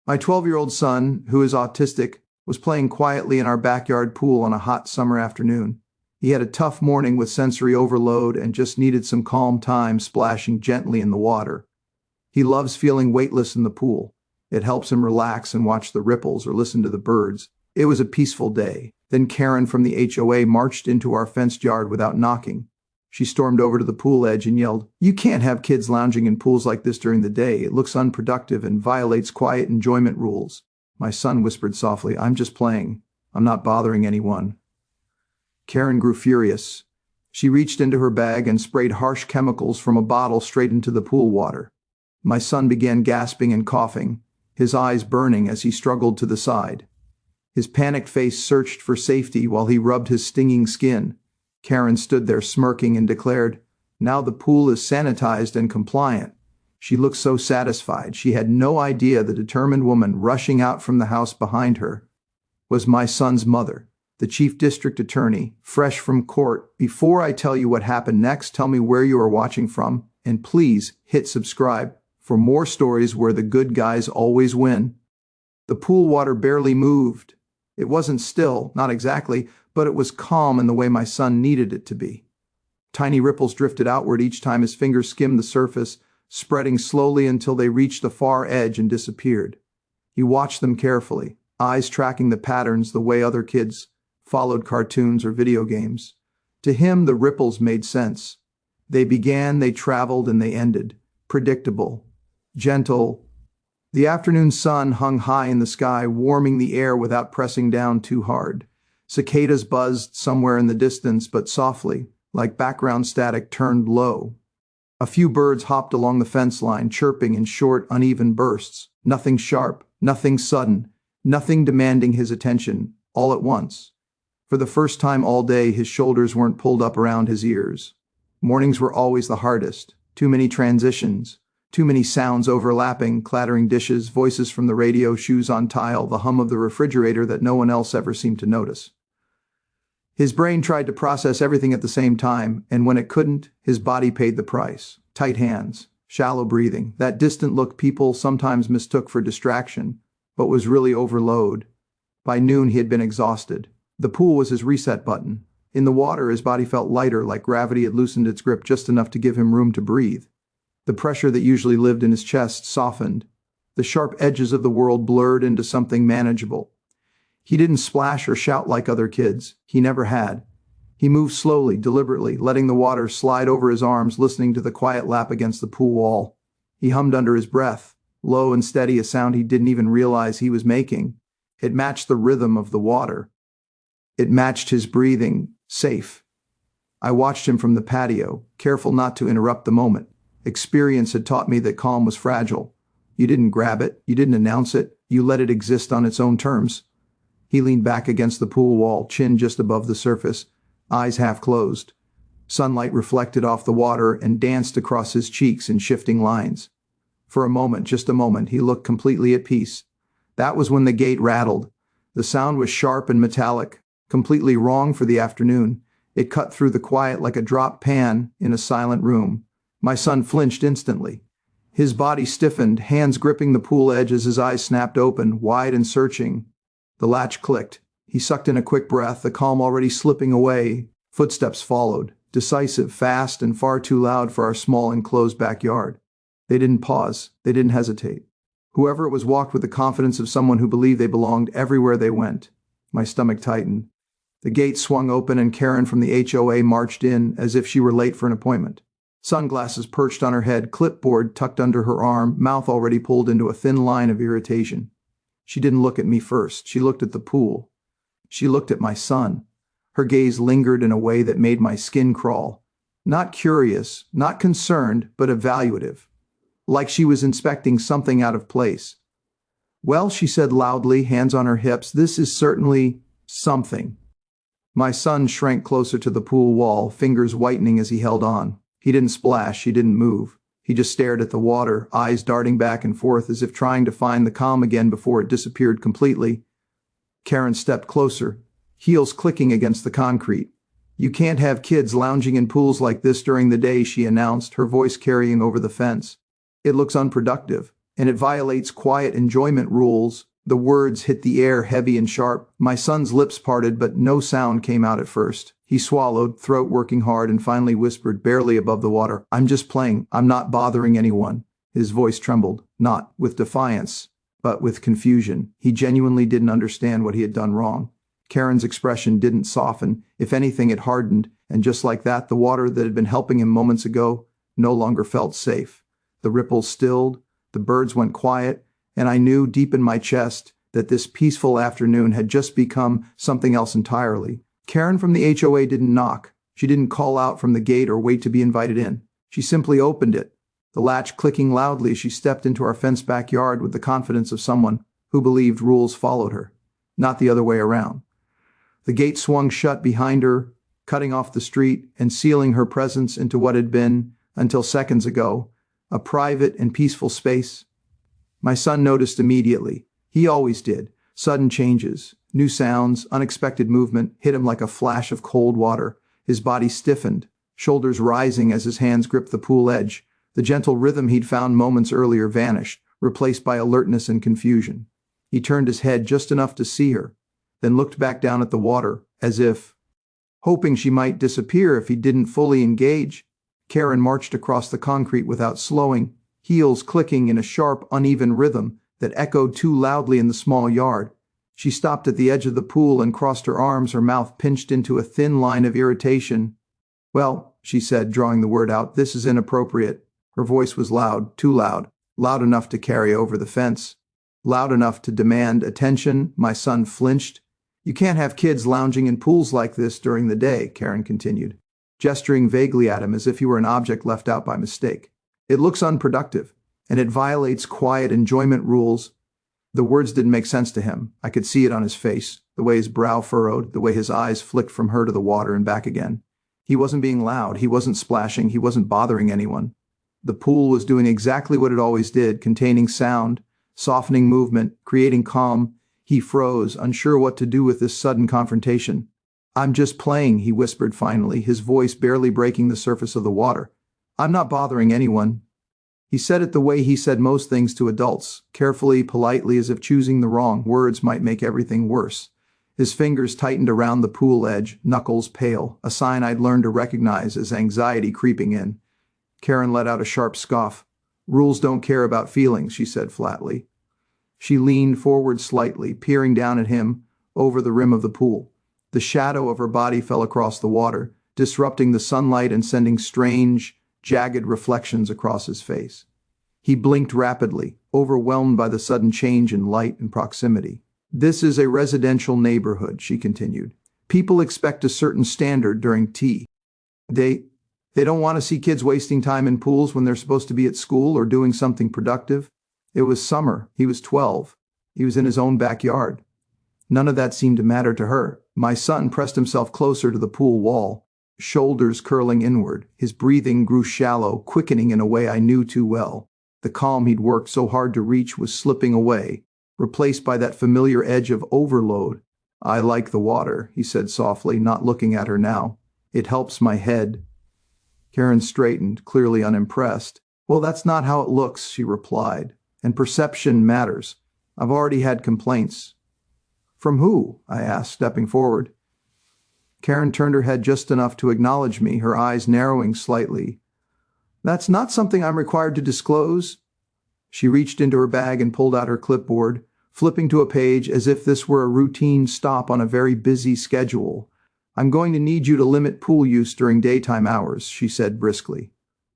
My 12-year-old son, who is autistic, was playing quietly in our backyard pool on a hot summer afternoon. He had a tough morning with sensory overload and just needed some calm time splashing gently in the water. He loves feeling weightless in the pool. It helps him relax and watch the ripples or listen to the birds. It was a peaceful day. Then Karen from the HOA marched into our fenced yard without knocking. She stormed over to the pool edge and yelled, "You can't have kids lounging in pools like this during the day. It looks unproductive and violates quiet enjoyment rules." My son whispered softly, "I'm just playing. I'm not bothering anyone." Karen grew furious. She reached into her bag and sprayed harsh chemicals from a bottle straight into the pool water. My son began gasping and coughing, his eyes burning as he struggled to the side. His panicked face searched for safety while he rubbed his stinging skin. Karen stood there smirking and declared, "Now the pool is sanitized and compliant." She looked so satisfied. She had no idea the determined woman rushing out from the house behind her was my son's mother, the chief district attorney, fresh from court. Before I tell you what happened next, tell me where you are watching from, and please hit subscribe for more stories where the good guys always win. The pool water barely moved. It wasn't still, not exactly, but it was calm in the way my son needed it to be. Tiny ripples drifted outward each time his fingers skimmed the surface, spreading slowly until they reached the far edge and disappeared. He watched them carefully, eyes tracking the patterns the way other kids followed cartoons or video games. To him, the ripples made sense. They began, they traveled, and they ended. Predictable. Gentle. The afternoon sun hung high in the sky, warming the air without pressing down too hard. Cicadas buzzed somewhere in the distance, but softly, like background static turned low. A few birds hopped along the fence line, chirping in short, uneven bursts. Nothing sharp, nothing sudden, nothing demanding his attention, all at once. For the first time all day, his shoulders weren't pulled up around his ears. Mornings were always the hardest. Too many transitions. Too many sounds overlapping, clattering dishes, voices from the radio, shoes on tile, the hum of the refrigerator that no one else ever seemed to notice. His brain tried to process everything at the same time, and when it couldn't, his body paid the price. Tight hands, shallow breathing, that distant look people sometimes mistook for distraction, but was really overload. By noon, he had been exhausted. The pool was his reset button. In the water, his body felt lighter, like gravity had loosened its grip just enough to give him room to breathe. The pressure that usually lived in his chest softened. The sharp edges of the world blurred into something manageable. He didn't splash or shout like other kids. He never had. He moved slowly, deliberately, letting the water slide over his arms, listening to the quiet lap against the pool wall. He hummed under his breath, low and steady, a sound he didn't even realize he was making. It matched the rhythm of the water. It matched his breathing, safe. I watched him from the patio, careful not to interrupt the moment. Experience had taught me that calm was fragile. You didn't grab it, you didn't announce it, you let it exist on its own terms. He leaned back against the pool wall, chin just above the surface, eyes half closed. Sunlight reflected off the water and danced across his cheeks in shifting lines. For a moment, just a moment, he looked completely at peace. That was when the gate rattled. The sound was sharp and metallic, completely wrong for the afternoon. It cut through the quiet like a dropped pan in a silent room. My son flinched instantly. His body stiffened, hands gripping the pool edge as his eyes snapped open, wide and searching. The latch clicked. He sucked in a quick breath, the calm already slipping away. Footsteps followed, decisive, fast, and far too loud for our small enclosed backyard. They didn't pause. They didn't hesitate. Whoever it was walked with the confidence of someone who believed they belonged everywhere they went. My stomach tightened. The gate swung open and Karen from the HOA marched in as if she were late for an appointment. Sunglasses perched on her head, clipboard tucked under her arm, mouth already pulled into a thin line of irritation. She didn't look at me first. She looked at the pool. She looked at my son. Her gaze lingered in a way that made my skin crawl. Not curious, not concerned, but evaluative. Like she was inspecting something out of place. "Well," she said loudly, hands on her hips, "this is certainly something." My son shrank closer to the pool wall, fingers whitening as he held on. He didn't splash, he didn't move. He just stared at the water, eyes darting back and forth as if trying to find the calm again before it disappeared completely. Karen stepped closer, heels clicking against the concrete. "You can't have kids lounging in pools like this during the day," she announced, her voice carrying over the fence. "It looks unproductive. and it violates quiet enjoyment rules. The words hit the air heavy and sharp. My son's lips parted, but no sound came out at first. He swallowed, throat working hard, and finally whispered barely above the water, "I'm just playing. I'm not bothering anyone." His voice trembled, not with defiance, but with confusion. He genuinely didn't understand what he had done wrong. Karen's expression didn't soften. If anything, it hardened, and just like that, the water that had been helping him moments ago no longer felt safe. The ripples stilled, the birds went quiet, and I knew deep in my chest that this peaceful afternoon had just become something else entirely. Karen from the HOA didn't knock. She didn't call out from the gate or wait to be invited in. She simply opened it, the latch clicking loudly as she stepped into our fenced backyard with the confidence of someone who believed rules followed her, not the other way around. The gate swung shut behind her, cutting off the street and sealing her presence into what had been, until seconds ago, a private and peaceful space. My son noticed immediately. He always did. Sudden changes, new sounds, unexpected movement hit him like a flash of cold water. His body stiffened, shoulders rising as his hands gripped the pool edge. The gentle rhythm he'd found moments earlier vanished, replaced by alertness and confusion. He turned his head just enough to see her, then looked back down at the water, as if hoping she might disappear if he didn't fully engage. Karen marched across the concrete without slowing, heels clicking in a sharp, uneven rhythm that echoed too loudly in the small yard. She stopped at the edge of the pool and crossed her arms, her mouth pinched into a thin line of irritation. "Well," she said, drawing the word out, "this is inappropriate." Her voice was loud, too loud, loud enough to carry over the fence, loud enough to demand attention. My son flinched. "You can't have kids lounging in pools like this during the day," Karen continued, gesturing vaguely at him as if he were an object left out by mistake. "It looks unproductive, and it violates quiet enjoyment rules." The words didn't make sense to him. I could see it on his face, the way his brow furrowed, the way his eyes flicked from her to the water and back again. He wasn't being loud, he wasn't splashing, he wasn't bothering anyone. The pool was doing exactly what it always did, containing sound, softening movement, creating calm. He froze, unsure what to do with this sudden confrontation. "I'm just playing," he whispered finally, his voice barely breaking the surface of the water. "I'm not bothering anyone." He said it the way he said most things to adults, carefully, politely, as if choosing the wrong words might make everything worse. His fingers tightened around the pool edge, knuckles pale, a sign I'd learned to recognize as anxiety creeping in. Karen let out a sharp scoff. "Rules don't care about feelings," she said flatly. She leaned forward slightly, peering down at him over the rim of the pool. The shadow of her body fell across the water, disrupting the sunlight and sending strange, jagged reflections across his face. He blinked rapidly, overwhelmed by the sudden change in light and proximity. "This is a residential neighborhood," she continued. "People expect a certain standard during tea. They don't want to see kids wasting time in pools when they're supposed to be at school or doing something productive." It was summer. He was 12. He was in his own backyard. None of that seemed to matter to her. My son pressed himself closer to the pool wall, shoulders curling inward. His breathing grew shallow, quickening in a way I knew too well. The calm he'd worked so hard to reach was slipping away, replaced by that familiar edge of overload. "I like the water," he said softly, not looking at her now. "It helps my head." Karen straightened, clearly unimpressed. "Well, that's not how it looks," she replied. "And perception matters. I've already had complaints." "From who?" I asked, stepping forward. Karen turned her head just enough to acknowledge me, her eyes narrowing slightly. "That's not something I'm required to disclose." She reached into her bag and pulled out her clipboard, flipping to a page as if this were a routine stop on a very busy schedule. "I'm going to need you to limit pool use during daytime hours," she said briskly,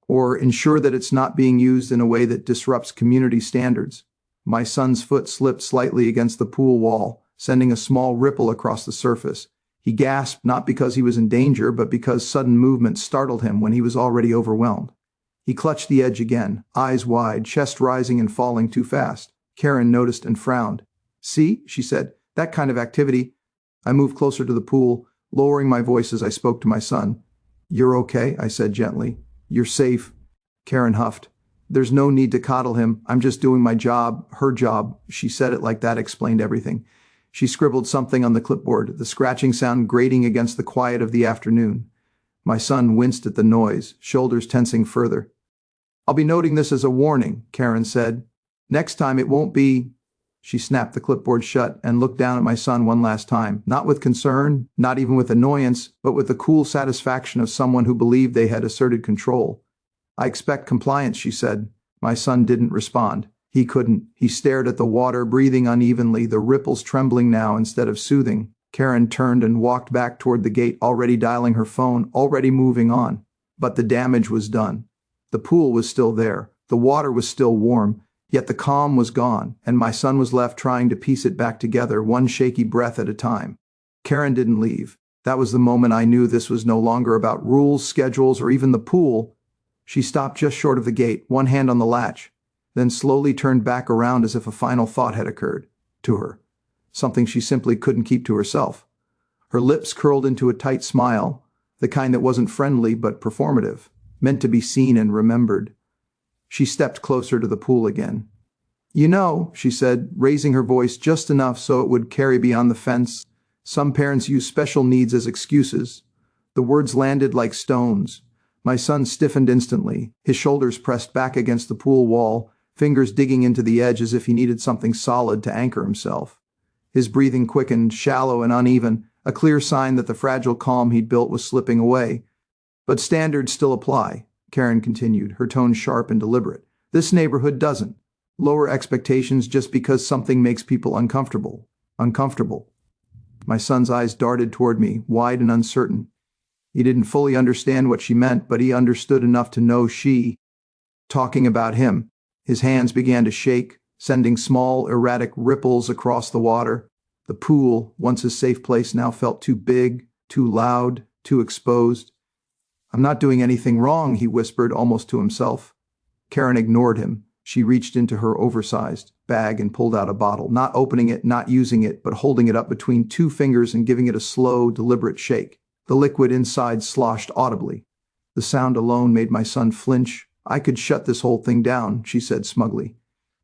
"or ensure that it's not being used in a way that disrupts community standards." My son's foot slipped slightly against the pool wall, sending a small ripple across the surface. He gasped, not because he was in danger, but because sudden movement startled him when he was already overwhelmed. He clutched the edge again, eyes wide, chest rising and falling too fast. Karen noticed and frowned. "See," she said, "that kind of activity." I moved closer to the pool, lowering my voice as I spoke to my son. "You're okay," I said gently. "You're safe." Karen huffed. "There's no need to coddle him. I'm just doing my job, her job." She said it like that explained everything. She scribbled something on the clipboard, the scratching sound grating against the quiet of the afternoon. My son winced at the noise, shoulders tensing further. "I'll be noting this as a warning," Karen said. Next time it won't be. She snapped the clipboard shut and looked down at my son one last time, not with concern, not even with annoyance, but with the cool satisfaction of someone who believed they had asserted control. I expect compliance, she said. My son didn't respond. He couldn't. He stared at the water, breathing unevenly, the ripples trembling now instead of soothing. Karen turned and walked back toward the gate, already dialing her phone, already moving on. But the damage was done. The pool was still there. The water was still warm. Yet the calm was gone, and my son was left trying to piece it back together, one shaky breath at a time. Karen didn't leave. That was the moment I knew this was no longer about rules, schedules, or even the pool. She stopped just short of the gate, one hand on the latch, then slowly turned back around as if a final thought had occurred to her, something she simply couldn't keep to herself. Her lips curled into a tight smile, the kind that wasn't friendly but performative, meant to be seen and remembered. She stepped closer to the pool again. You know, she said, raising her voice just enough so it would carry beyond the fence, some parents use special needs as excuses. The words landed like stones. My son stiffened instantly, his shoulders pressed back against the pool wall, fingers digging into the edge as if he needed something solid to anchor himself. His breathing quickened, shallow and uneven, a clear sign that the fragile calm he'd built was slipping away. But standards still apply, Karen continued, her tone sharp and deliberate. This neighborhood doesn't. Lower expectations just because something makes people uncomfortable. Uncomfortable. My son's eyes darted toward me, wide and uncertain. He didn't fully understand what she meant, but he understood enough to know she, talking about him. His hands began to shake, sending small, erratic ripples across the water. The pool, once a safe place, now felt too big, too loud, too exposed. I'm not doing anything wrong, he whispered almost to himself. Karen ignored him. She reached into her oversized bag and pulled out a bottle, not opening it, not using it, but holding it up between two fingers and giving it a slow, deliberate shake. The liquid inside sloshed audibly. The sound alone made my son flinch. I could shut this whole thing down, she said smugly.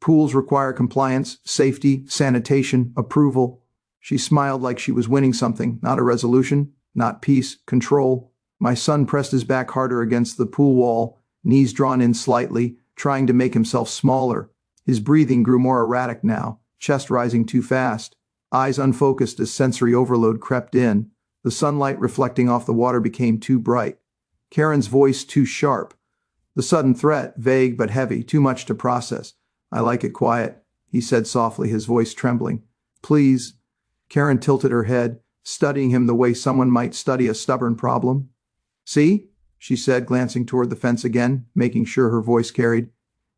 Pools require compliance, safety, sanitation, approval. She smiled like she was winning something, not a resolution, not peace, control. My son pressed his back harder against the pool wall, knees drawn in slightly, trying to make himself smaller. His breathing grew more erratic now, chest rising too fast, eyes unfocused as sensory overload crept in. The sunlight reflecting off the water became too bright. Karen's voice too sharp. The sudden threat, vague but heavy, too much to process. I like it quiet, he said softly, his voice trembling. Please. Karen tilted her head, studying him the way someone might study a stubborn problem. See? She said, glancing toward the fence again, making sure her voice carried.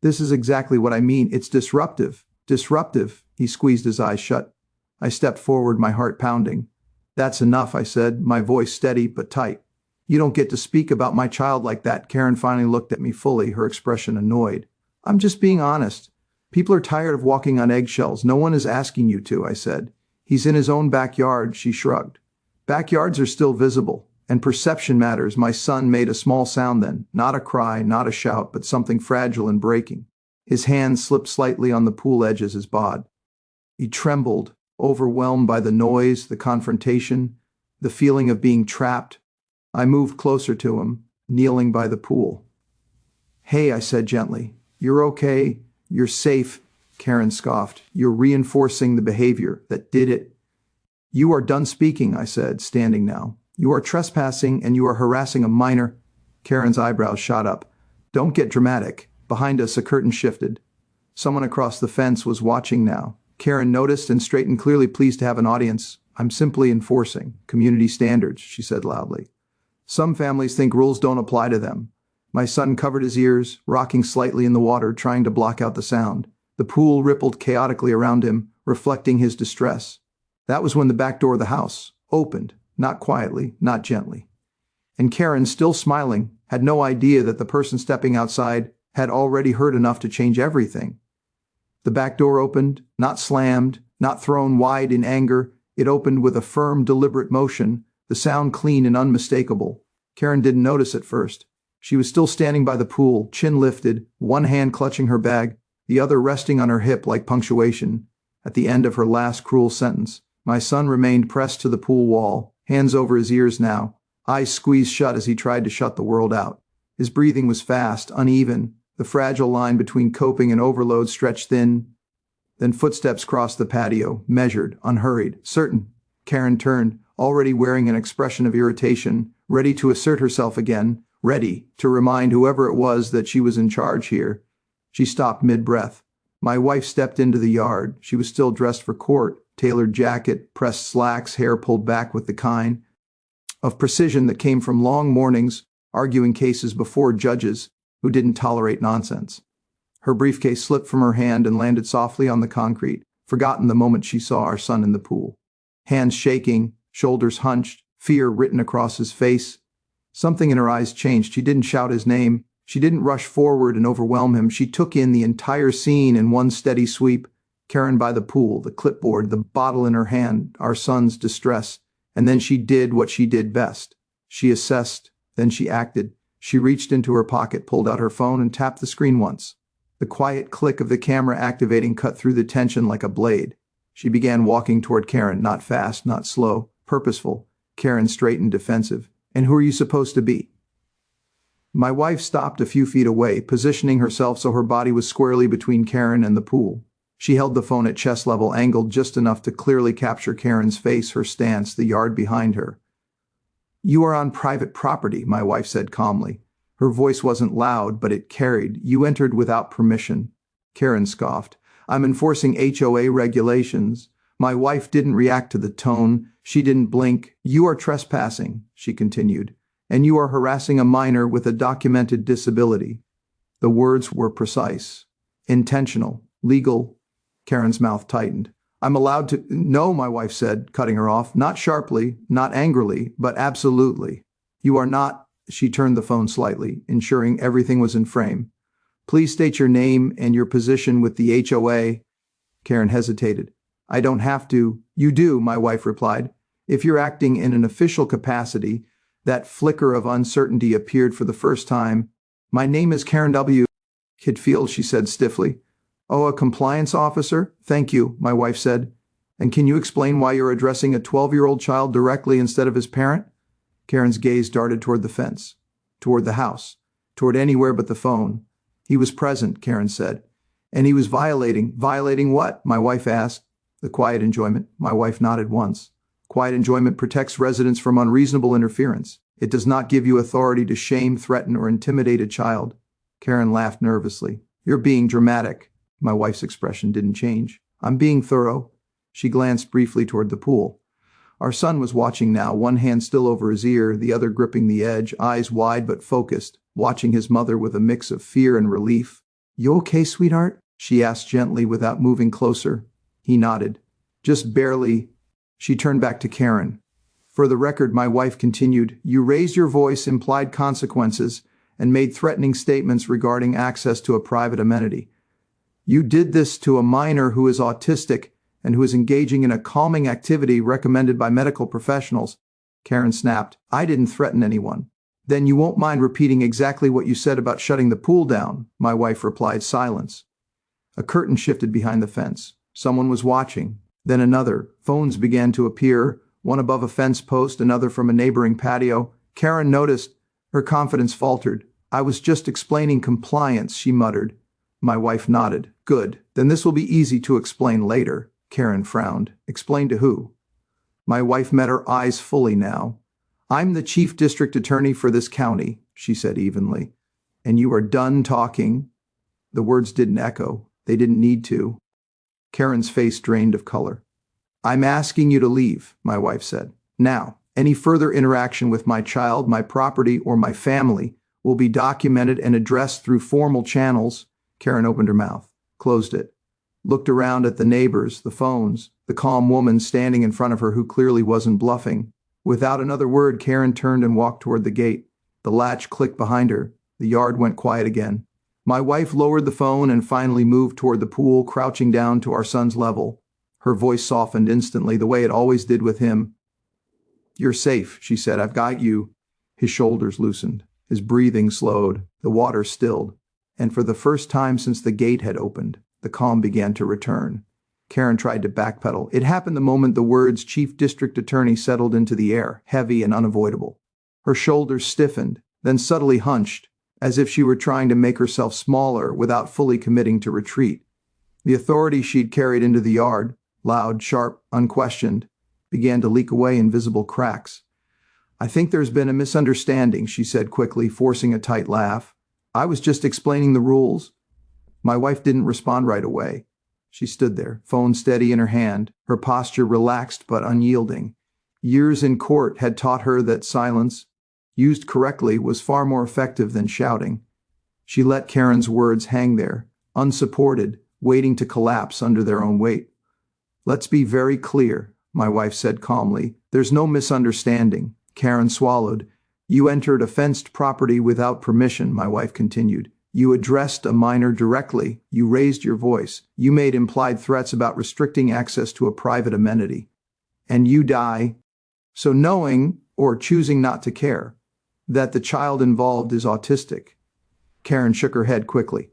This is exactly what I mean. It's disruptive. Disruptive. He squeezed his eyes shut. I stepped forward, my heart pounding. That's enough, I said, my voice steady but tight. You don't get to speak about my child like that. Karen finally looked at me fully, her expression annoyed. I'm just being honest. People are tired of walking on eggshells. No one is asking you to, I said. He's in his own backyard, she shrugged. Backyards are still visible. And perception matters. My son made a small sound then, not a cry, not a shout, but something fragile and breaking. His hand slipped slightly on the pool edge as his bod. He trembled, overwhelmed by the noise, the confrontation, the feeling of being trapped. I moved closer to him, kneeling by the pool. Hey, I said gently. You're okay. You're safe, Karen scoffed. You're reinforcing the behavior that did it. You are done speaking, I said, standing now. You are trespassing and you are harassing a minor. Karen's eyebrows shot up. Don't get dramatic. Behind us, a curtain shifted. Someone across the fence was watching now. Karen noticed and straightened, clearly pleased to have an audience. I'm simply enforcing community standards, she said loudly. Some families think rules don't apply to them. My son covered his ears, rocking slightly in the water, trying to block out the sound. The pool rippled chaotically around him, reflecting his distress. That was when the back door of the house opened. Not quietly, not gently. And Karen, still smiling, had no idea that the person stepping outside had already heard enough to change everything. The back door opened, not slammed, not thrown wide in anger. It opened with a firm, deliberate motion, the sound clean and unmistakable. Karen didn't notice at first. She was still standing by the pool, chin lifted, one hand clutching her bag, the other resting on her hip like punctuation. At the end of her last cruel sentence, my son remained pressed to the pool wall, hands over his ears now, eyes squeezed shut as he tried to shut the world out. His breathing was fast, uneven, The fragile line between coping and overload stretched thin. Then footsteps crossed the patio, measured, unhurried, certain. Karen turned, already wearing an expression of irritation, ready to assert herself again, ready to remind whoever it was that she was in charge here. She stopped mid-breath. My wife stepped into the yard. She was still dressed for court, tailored jacket, pressed slacks, hair pulled back with the kind of precision that came from long mornings arguing cases before judges who didn't tolerate nonsense. Her briefcase slipped from her hand and landed softly on the concrete, forgotten the moment she saw our son in the pool. Hands shaking, shoulders hunched, fear written across his face. Something in her eyes changed. She didn't shout his name. She didn't rush forward and overwhelm him. She took in the entire scene in one steady sweep. Karen by the pool, the clipboard, the bottle in her hand, our son's distress. And then she did what she did best. She assessed, then she acted. She reached into her pocket, pulled out her phone, and tapped the screen once. The quiet click of the camera activating cut through the tension like a blade. She began walking toward Karen, not fast, not slow, purposeful. Karen straightened, defensive. And who are you supposed to be? My wife stopped a few feet away, positioning herself so her body was squarely between Karen and the pool. She held the phone at chest level, angled just enough to clearly capture Karen's face, her stance, the yard behind her. You are on private property, my wife said calmly. Her voice wasn't loud, but it carried. You entered without permission. Karen scoffed. I'm enforcing HOA regulations. My wife didn't react to the tone. She didn't blink. You are trespassing, she continued, and you are harassing a minor with a documented disability. The words were precise, intentional, legal. Karen's mouth tightened. I'm allowed to— No, my wife said, cutting her off, not sharply, not angrily, but absolutely. You are not— She turned the phone slightly, ensuring everything was in frame. Please state your name and your position with the HOA. Karen hesitated. I don't have to. You do, my wife replied. If you're acting in an official capacity. That flicker of uncertainty appeared for the first time. My name is Karen W. Kidfield, she said stiffly. Oh, a compliance officer? Thank you, my wife said. And can you explain why you're addressing a 12-year-old child directly instead of his parent? Karen's gaze darted toward the fence, toward the house, toward anywhere but the phone. He was present, Karen said. And he was violating— Violating what? My wife asked. The quiet enjoyment. My wife nodded once. Quiet enjoyment protects residents from unreasonable interference. It does not give you authority to shame, threaten, or intimidate a child. Karen laughed nervously. You're being dramatic. My wife's expression didn't change. I'm being thorough. She glanced briefly toward the pool. Our son was watching now, one hand still over his ear, the other gripping the edge, eyes wide but focused, watching his mother with a mix of fear and relief. You okay, sweetheart? She asked gently without moving closer. He nodded. Just barely. She turned back to Karen. For the record, my wife continued, you raised your voice, implied consequences, and made threatening statements regarding access to a private amenity. You did this to a minor who is autistic and who is engaging in a calming activity recommended by medical professionals. Karen snapped. I didn't threaten anyone. Then you won't mind repeating exactly what you said about shutting the pool down, my wife replied. Silence. A curtain shifted behind the fence. Someone was watching. Then another. Phones began to appear, one above a fence post, another from a neighboring patio. Karen noticed. Her confidence faltered. I was just explaining compliance, she muttered. My wife nodded. Good. Then this will be easy to explain later. Karen frowned. Explain to who? My wife met her eyes fully now. I'm the chief district attorney for this county, she said evenly. And you are done talking? The words didn't echo. They didn't need to. Karen's face drained of color. I'm asking you to leave, my wife said. Now, any further interaction with my child, my property, or my family will be documented and addressed through formal channels. Karen opened her mouth, closed it, looked around at the neighbors, the phones, the calm woman standing in front of her who clearly wasn't bluffing. Without another word, Karen turned and walked toward the gate. The latch clicked behind her. The yard went quiet again. My wife lowered the phone and finally moved toward the pool, crouching down to our son's level. Her voice softened instantly, the way it always did with him. You're safe, she said. I've got you. His shoulders loosened. His breathing slowed. The water stilled. And for the first time since the gate had opened, the calm began to return. Karen tried to backpedal. It happened the moment the words Chief District Attorney settled into the air, heavy and unavoidable. Her shoulders stiffened, then subtly hunched. as if she were trying to make herself smaller without fully committing to retreat. The authority she'd carried into the yard, loud, sharp, unquestioned, began to leak away in visible cracks. "I think there's been a misunderstanding," she said quickly, forcing a tight laugh. "I was just explaining the rules." My wife didn't respond right away. She stood there, phone steady in her hand, her posture relaxed but unyielding. Years in court had taught her that silence, used correctly, was far more effective than shouting. She let Karen's words hang there, unsupported, waiting to collapse under their own weight. "Let's be very clear," my wife said calmly. "There's no misunderstanding." Karen swallowed. "You entered a fenced property without permission," my wife continued. "You addressed a minor directly. You raised your voice. You made implied threats about restricting access to a private amenity. And you die. So knowing, or choosing not to care, that the child involved is autistic." Karen shook her head quickly.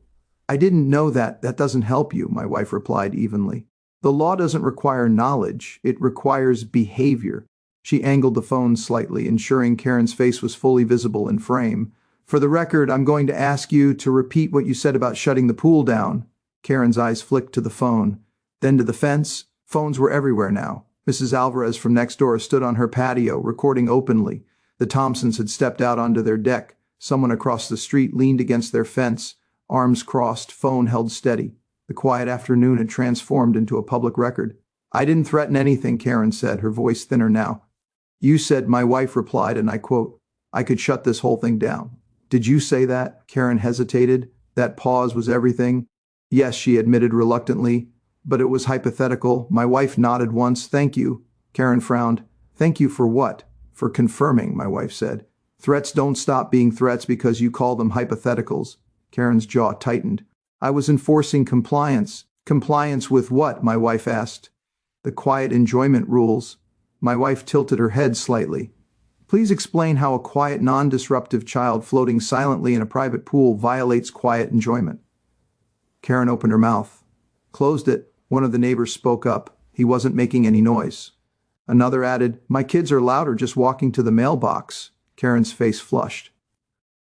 "I didn't know that. That doesn't help you," my wife replied evenly. "The law doesn't require knowledge. It requires behavior." She angled the phone slightly, ensuring Karen's face was fully visible in frame. "For the record, I'm going to ask you to repeat what you said about shutting the pool down." Karen's eyes flicked to the phone, then to the fence. Phones were everywhere now. Mrs. Alvarez from next door stood on her patio, recording openly. The Thompsons had stepped out onto their deck. Someone across the street leaned against their fence, arms crossed, phone held steady. The quiet afternoon had transformed into a public record. "I didn't threaten anything," Karen said, her voice thinner now. "You said," my wife replied, and I quote, "I could shut this whole thing down." "Did you say that?" Karen hesitated. That pause was everything. "Yes," she admitted reluctantly, "but it was hypothetical." My wife nodded once. "Thank you." Karen frowned. "Thank you for what?" "For confirming," my wife said. "Threats don't stop being threats because you call them hypotheticals." Karen's jaw tightened. "I was enforcing compliance." "Compliance with what?" my wife asked. "The quiet enjoyment rules." My wife tilted her head slightly. "Please explain how a quiet, non-disruptive child floating silently in a private pool violates quiet enjoyment." Karen opened her mouth, closed it. One of the neighbors spoke up. "He wasn't making any noise." Another added, "My kids are louder just walking to the mailbox." Karen's face flushed.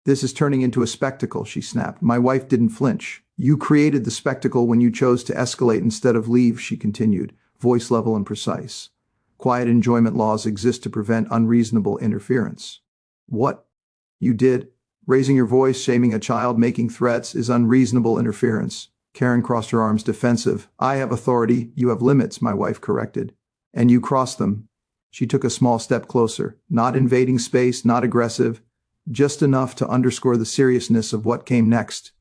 "This is turning into a spectacle," she snapped. My wife didn't flinch. "You created the spectacle when you chose to escalate instead of leave," she continued, voice level and precise. "Quiet enjoyment laws exist to prevent unreasonable interference." "What you did, raising your voice, shaming a child, making threats, is unreasonable interference." Karen crossed her arms, defensive. "I have authority. You have limits," my wife corrected. "And you crossed them." She took a small step closer, not invading space, not aggressive, just enough to underscore the seriousness of what came next.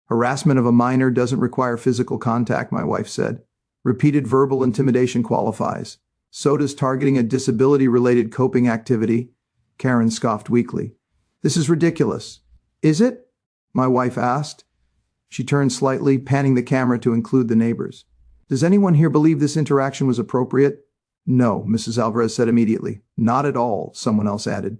"Harassment of a minor doesn't require physical contact," my wife said. "Repeated verbal intimidation qualifies. So does targeting a disability-related coping activity." Karen scoffed weakly. "This is ridiculous." "Is it?" my wife asked. She turned slightly, panning the camera to include the neighbors. "Does anyone here believe this interaction was appropriate?" "No," Mrs. Alvarez said immediately. "Not at all," someone else added.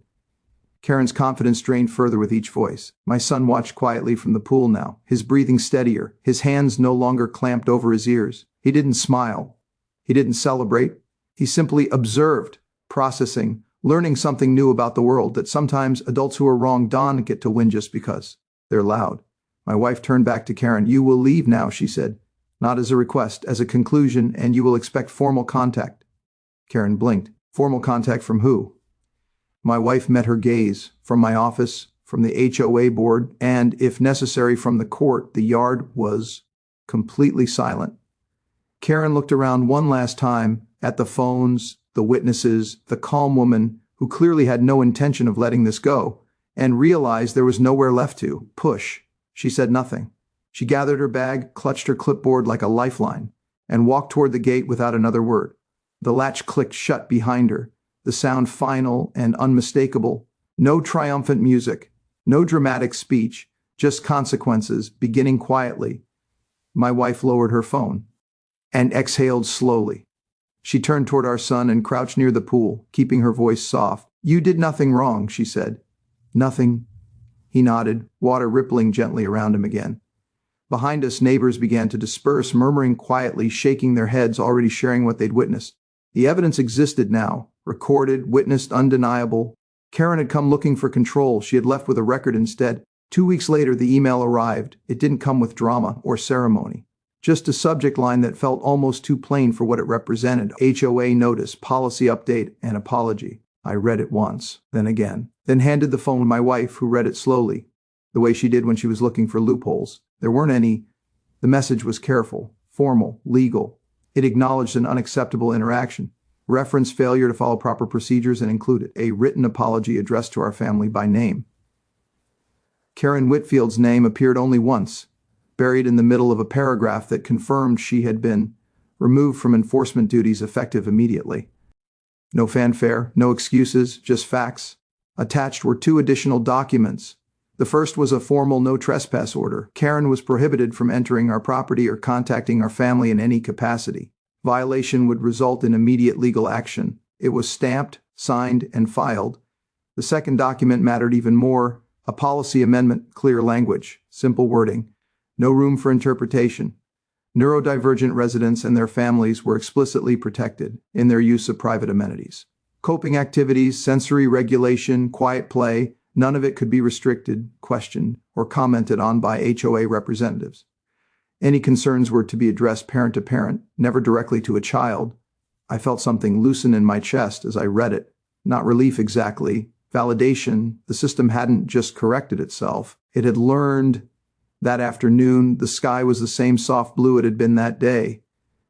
Karen's confidence drained further with each voice. My son watched quietly from the pool now, his breathing steadier, his hands no longer clamped over his ears. He didn't smile. He didn't celebrate. He simply observed, processing, learning something new about the world, that sometimes adults who are wrong don't get to win just because they're loud. My wife turned back to Karen. "You will leave now," she said. "Not as a request, as a conclusion, and you will expect formal contact." Karen blinked. "Formal contact from who?" My wife met her gaze. "From my office, from the HOA board, and, if necessary, from the court." The yard was completely silent. Karen looked around one last time, at the phones, the witnesses, the calm woman who clearly had no intention of letting this go, and realized there was nowhere left to push. She said nothing. She gathered her bag, clutched her clipboard like a lifeline, and walked toward the gate without another word. The latch clicked shut behind her, the sound final and unmistakable. No triumphant music, no dramatic speech, just consequences, beginning quietly. My wife lowered her phone and exhaled slowly. She turned toward our son and crouched near the pool, keeping her voice soft. "You did nothing wrong," she said. "Nothing." He nodded, water rippling gently around him again. Behind us, neighbors began to disperse, murmuring quietly, shaking their heads, already sharing what they'd witnessed. The evidence existed now, recorded, witnessed, undeniable. Karen had come looking for control. She had left with a record instead. 2 weeks later, the email arrived. It didn't come with drama or ceremony. Just a subject line that felt almost too plain for what it represented. HOA notice, policy update, and apology. I read it once, then again, then handed the phone to my wife, who read it slowly, the way she did when she was looking for loopholes. There weren't any. The message was careful, formal, legal. It acknowledged an unacceptable interaction, referenced failure to follow proper procedures, and included a written apology addressed to our family by name. Karen Whitfield's name appeared only once, buried in the middle of a paragraph that confirmed she had been removed from enforcement duties effective immediately. No fanfare, no excuses, just facts. Attached were 2 additional documents. The first was a formal no trespass order. Karen was prohibited from entering our property or contacting our family in any capacity. Violation would result in immediate legal action. It was stamped, signed, and filed. The second document mattered even more. A policy amendment, clear language, simple wording, no room for interpretation. Neurodivergent residents and their families were explicitly protected in their use of private amenities. Coping activities, sensory regulation, quiet play, none of it could be restricted, questioned, or commented on by HOA representatives. Any concerns were to be addressed parent to parent, never directly to a child. I felt something loosen in my chest as I read it. Not relief exactly. Validation. The system hadn't just corrected itself. It had learned. That afternoon, the sky was the same soft blue it had been that day.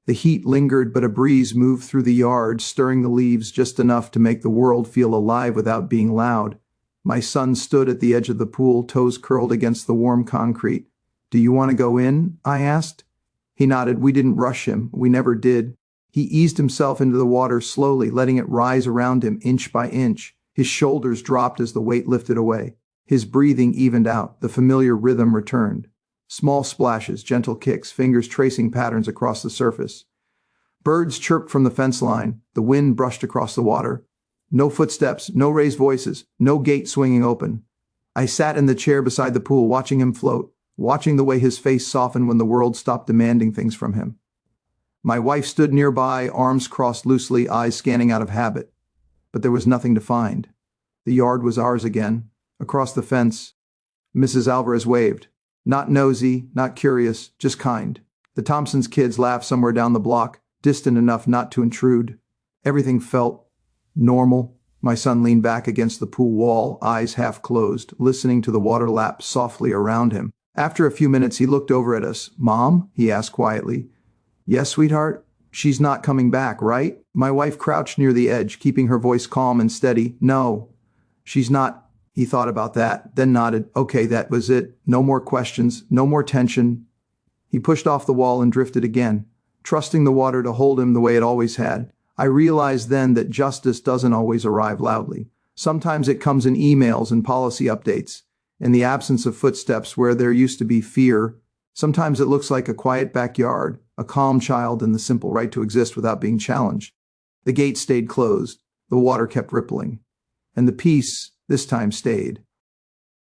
The heat lingered, but a breeze moved through the yard, stirring the leaves just enough to make the world feel alive without being loud. My son stood at the edge of the pool, toes curled against the warm concrete. "Do you want to go in?" I asked. He nodded. We didn't rush him. We never did. He eased himself into the water slowly, letting it rise around him inch by inch. His shoulders dropped as the weight lifted away. His breathing evened out. The familiar rhythm returned. Small splashes, gentle kicks, fingers tracing patterns across the surface. Birds chirped from the fence line. The wind brushed across the water. No footsteps, no raised voices, no gate swinging open. I sat in the chair beside the pool, watching him float, watching the way his face softened when the world stopped demanding things from him. My wife stood nearby, arms crossed loosely, eyes scanning out of habit. But there was nothing to find. The yard was ours again. Across the fence, Mrs. Alvarez waved. Not nosy, not curious, just kind. The Thompsons' kids laughed somewhere down the block, distant enough not to intrude. Everything felt normal. My son leaned back against the pool wall, eyes half closed, listening to the water lap softly around him. After a few minutes, he looked over at us. "Mom?" he asked quietly. "Yes, sweetheart? She's not coming back, right?" My wife crouched near the edge, keeping her voice calm and steady. "No, she's not." He thought about that, then nodded. Okay, that was it. No more questions, no more tension. He pushed off the wall and drifted again, trusting the water to hold him the way it always had. I realized then that justice doesn't always arrive loudly. Sometimes it comes in emails and policy updates, in the absence of footsteps where there used to be fear. Sometimes it looks like a quiet backyard, a calm child, and the simple right to exist without being challenged. The gate stayed closed. The water kept rippling. And the peace, this time, stayed.